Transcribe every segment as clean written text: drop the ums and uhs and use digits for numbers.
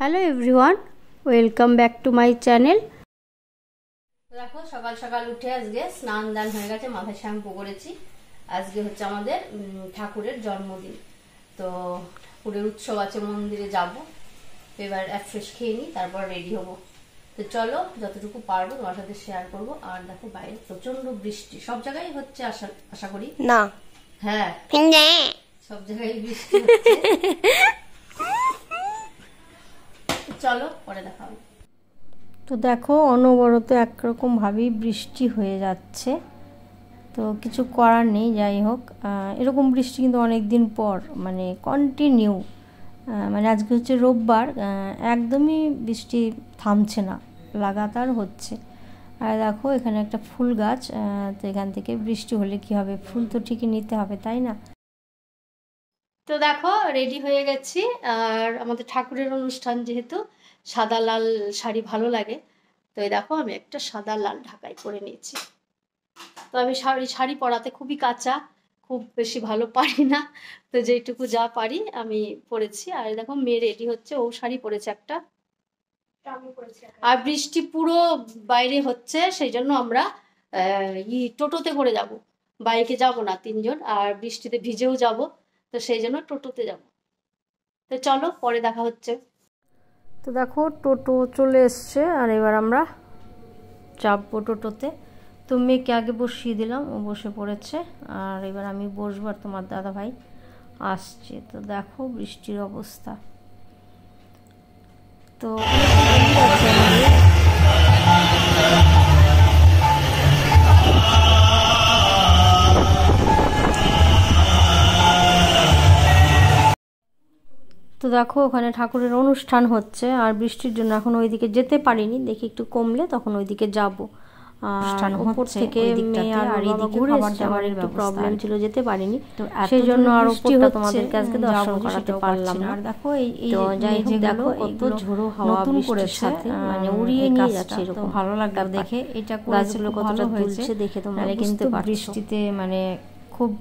Hello everyone, welcome back to my channel. দেখো সকাল সকাল উঠে আজকে স্নান দান হয়ে গেছে, মাথায় শ্যাম্পু করেছি। আজকে হচ্ছে আমাদের ঠাকুরের জন্মদিন, তো ঠাকুরের উৎসব আছে, মন্দিরে যাব। এবার এক ফ্রেশ খেয়ে নিই, তারপর রেডি হবো। তো চলো যতটুকু পারবো তোমার সাথে শেয়ার করবো। আর দেখো বাইরে প্রচন্ড বৃষ্টি, সব জায়গায় হচ্ছে আশা করি না। হ্যাঁ, সব জায়গায় বৃষ্টি হচ্ছে। চলো পরে দেখা হবে। তো দেখো অনবরত একরকম ভাবেই বৃষ্টি হয়ে যাচ্ছে, তো কিছু করার নেই। যাই হোক, এরকম বৃষ্টি কিন্তু অনেক দিন পর, মানে কন্টিনিউ, মানে আজকে হচ্ছে রোববার, একদমই বৃষ্টি থামছে না, লাগাতার হচ্ছে। আর দেখো এখানে একটা ফুল গাছ, তো এখান থেকে বৃষ্টি হলে কি হবে, ফুল তো ঠিকই নিতে হবে, তাই না? তো দেখো রেডি হয়ে গেছি। আর আমাদের ঠাকুরের অনুষ্ঠান যেহেতু, সাদা লাল শাড়ি ভালো লাগে, তো এই দেখো আমি একটা সাদা লাল ঢাকাই পরে নিয়েছি। তো আমি শাড়ি পরাতে খুবই কাঁচা, খুব বেশি ভালো পারি না, তো যেটুকু যা পারি আমি পরেছি। আর দেখো মেয়ে রেডি হচ্ছে, ও শাড়ি পরেছে একটা, আর বৃষ্টি পুরো বাইরে হচ্ছে, সেই জন্য আমরা টোটোতে করে যাব, বাইকে যাব না তিনজন, আর বৃষ্টিতে ভিজেও যাব, তো সেই জন্য টোটোতে যাব। তো চলো পরে দেখা হচ্ছে। তো দেখো টোটো চলে এসছে, আর এবার আমরা চাপবো টোটোতে। তো মেয়েকে আগে বসিয়ে দিলাম, ও বসে পড়েছে, আর এবার আমি বসবো, আর তোমার দাদা ভাই আসছে। তো দেখো বৃষ্টির অবস্থা, তো তো দেখো ওখানে ঠাকুরের অনুষ্ঠান হচ্ছে, আর বৃষ্টির জন্য এখন ওইদিকে যেতে পারিনি, দেখি একটু কমলে তখন ওইদিকে যাব। অনুষ্ঠান উপর থেকে মেয়ে আর এইদিকে খাবার দাবারের একটু প্রবলেম ছিল, যেতে পারিনি, সেই জন্য আর উপরটা তোমাদেরকে আজকে দর্শন করাতে পারলাম না। আর দেখো এই যাই হোক, দেখো কত ঝোড়ো হাওয়া বৃষ্টির সাথে, মানে উড়িয়ে নিয়ে যাচ্ছে, এরকম ভালো লাগলো দেখে। এটা গাছগুলো কতটা দুলছে দেখে তোমরা কিন্তু বৃষ্টিতে মানে খুব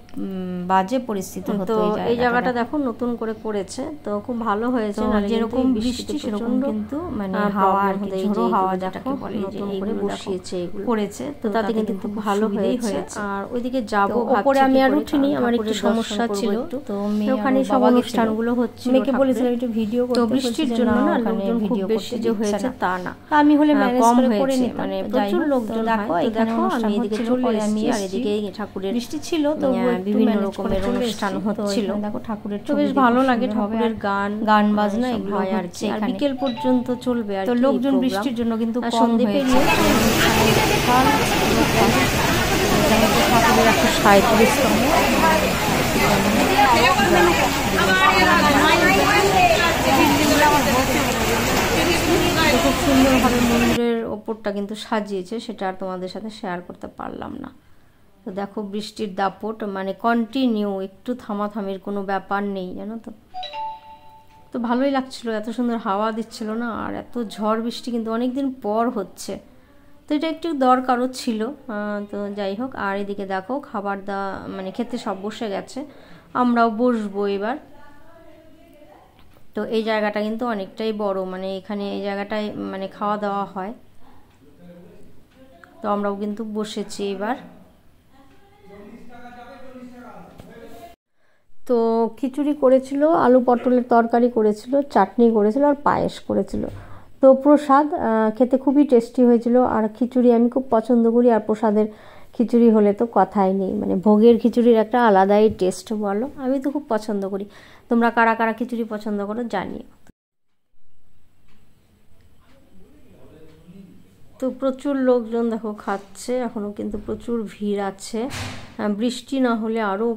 বাজে পরিস্থিতি হতো। এই জায়গাটা দেখো নতুন করে করেছে, তো খুব ভালো হয়েছে। যেরকম বৃষ্টি সেরকম কিন্তু মানে হাওয়া, ঝোড়ো হাওয়া যাকে বলে, নতুন করে বসিয়েছে, এগুলো করেছে, তো তাতে কিন্তু খুব ভালো হয়েছে। আর ওইদিকে যাবো, ওপরে আমি আর উঠিনি, আমার একটু সমস্যা ছিল, তো ওখানে সব অনুষ্ঠানগুলো হচ্ছে, মেয়েকে বলেছিলাম একটু ভিডিও করতে, তো বৃষ্টির জন্য না লোকজন খুব বেশি যে হয়েছে তা না, আমি হলে কম করে নিতাম, মানে প্রচুর লোকজন। দেখো আমি এদিকে চলে আসি, আর এদিকে ঠাকুরের বৃষ্টি ছিল, তো বিভিন্ন রকমের অনুষ্ঠান হচ্ছিল। দেখো ঠাকুরের তো বেশ ভালো লাগে, ঠাকুরের গান বাজনা এগুলো হয় আর কি, আর বিকেল পর্যন্ত চলবে। আর তো লোকজন বৃষ্টির জন্য কিন্তু সন্ধে পেরিয়ে ঠাকুরের 137তম খুব সুন্দরভাবে মন্দিরের ওপরটা কিন্তু সাজিয়েছে, সেটা আর তোমাদের সাথে শেয়ার করতে পারলাম না। তো দেখো বৃষ্টির দাপট মানে কন্টিনিউ, একটু থামাথামির কোনো ব্যাপার নেই, জানো তো। তো ভালোই লাগছিল, এত সুন্দর হাওয়া দিচ্ছিল না, আর এত ঝড় বৃষ্টি কিন্তু অনেক দিন পর হচ্ছে, তো এটা একটু দরকারও ছিল। তো যাই হোক, আর এদিকে দেখো খাবার দাওয়া মানে খেতে সব বসে গেছে, আমরাও বসবো এবার। তো এই জায়গাটা কিন্তু অনেকটাই বড়, মানে এখানে এই জায়গাটায় মানে খাওয়া দাওয়া হয়, তো আমরাও কিন্তু বসেছি এবার। তো খিচুড়ি করেছিল, আলু পটলের তরকারি করেছিল, চাটনি করেছিল, আর পায়েস করেছিল। তো প্রসাদ খেতে খুবই টেস্টি হয়েছিল, আর খিচুড়ি আমি খুব পছন্দ করি, আর প্রসাদের খিচুড়ি হলে তো কথাই নেই, মানে ভোগের খিচুড়ির একটা আলাদাই টেস্ট, বলো। আমি তো খুব পছন্দ করি, তোমরা কারা কারা খিচুড়ি পছন্দ করো জানিও। তো প্রচুর লোকজন দেখো খাচ্ছে, এখনও কিন্তু প্রচুর ভিড় আছে। বৃষ্টি না হলে আরও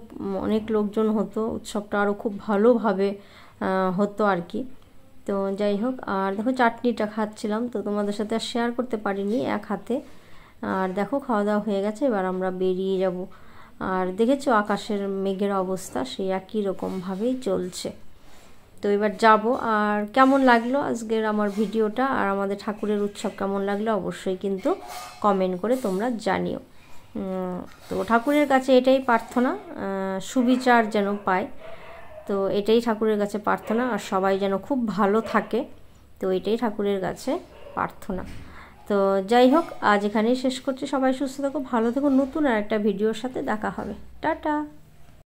অনেক লোকজন হতো, উৎসবটা আরও খুব ভালোভাবে হতো আর কি। তো যাই হোক, আর দেখো চাটনিটা খাচ্ছিলাম, তো তোমাদের সাথে আর শেয়ার করতে পারিনি এক হাতে। আর দেখো খাওয়া দাওয়া হয়ে গেছে, এবার আমরা বেরিয়ে যাব। আর দেখেছো আকাশের মেঘের অবস্থা সেই একই রকমভাবেই চলছে। তো এবার যাব। আর কেমন লাগলো আজকের আমার ভিডিওটা, আর আমাদের ঠাকুরের উৎসব কেমন লাগলো অবশ্যই কিন্তু কমেন্ট করে তোমরা জানিও। তো ঠাকুরের কাছে এটাই প্রার্থনা, সুবিচার যেন পায়, তো এটাই ঠাকুরের কাছে প্রার্থনা, আর সবাই যেন খুব ভালো থাকে। তো এটাই ঠাকুরের কাছে প্রার্থনা। তো যাই হোক, আজ এখানেই শেষ করছি। সবাই সুস্থ থেকো, ভালো থেকো। নতুন আর একটা ভিডিওর সাথে দেখা হবে। টাটা।